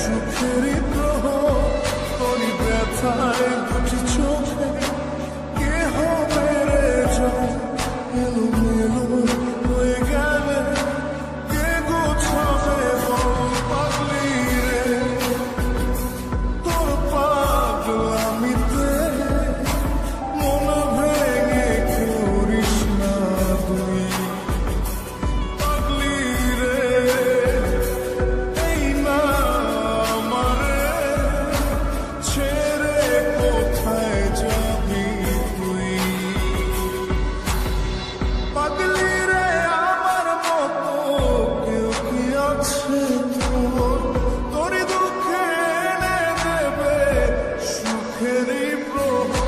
সুখেরই গ্রহ তোরই ব্যথায় দুটি চোখে কে হবে রে জয় এলো মেলো হয়ে গেলে কে গোছাবে বল পাগলি রে তোর পাগলামিতে মন ভেঙে করিস না তুই পাগলি রে এই না আমারে ছেড়ে কোথায় যাবি তুই পাগলি রে আমার মতো কেউ কি আছে তোর তোরই দুঃখে এনে দেবে সুখেরই প্রভাব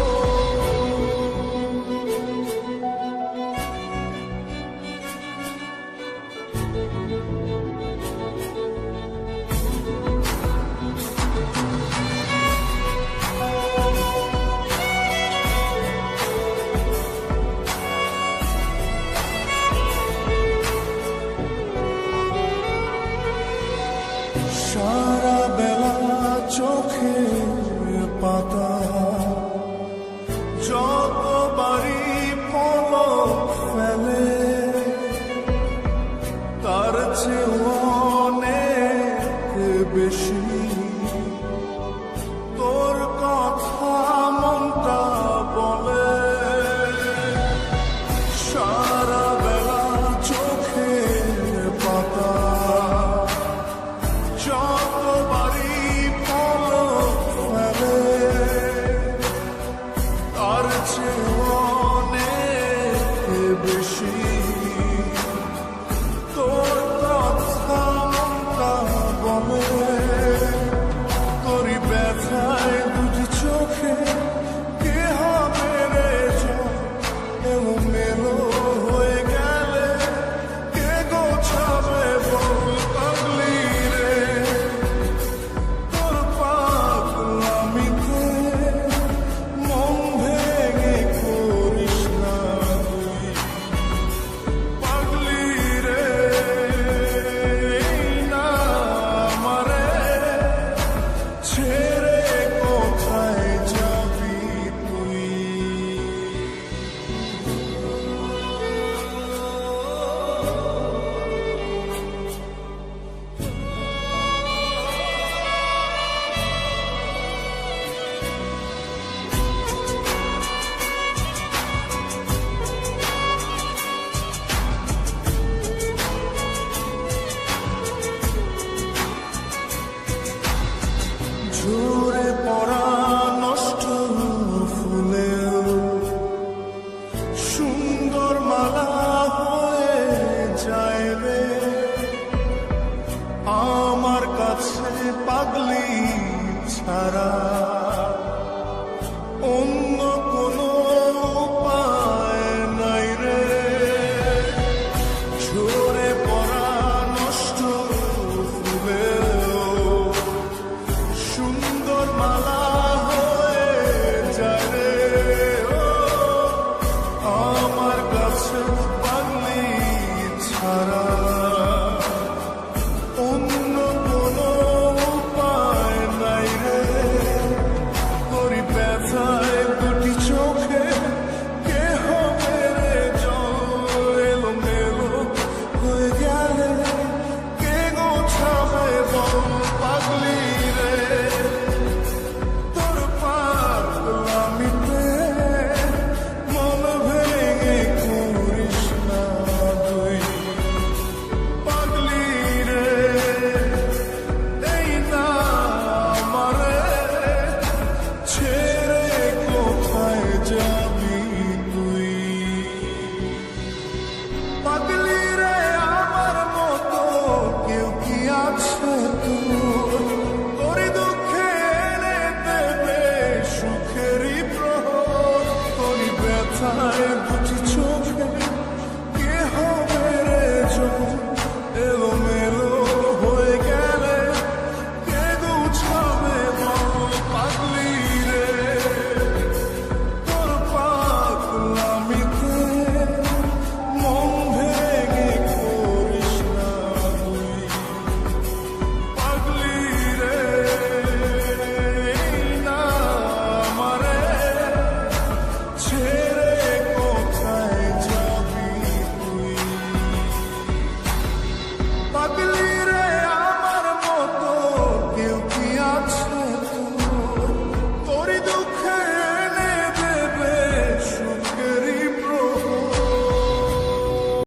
সারা বেলা চোখের পাতা যতবারই পলক ফেলে তার চেয়ে অনেক বেশি তোর কথা মনটা বলে সারা বেলা চোখের পাতা যতবারই পলক ফেলে তার চেয়ে অনেক বেশি তোর কথা মনটা বলে তোরই ব্যথায় দুটি চোখে কে হবে রে জয় এলো মেলো হয়ে গেলে কে গোছাবে বল পাগলি রে তোর পাগলামিতে মন ভেঙে করিস না তুই পাগলি রে এই না আমারে ছেড়ে কোথায় যাবি তুই ঝরে পড়া নষ্ট ফুলেও সুন্দর মালা হয়ে যায় রে আমার কাছে পাগলি ছাড়া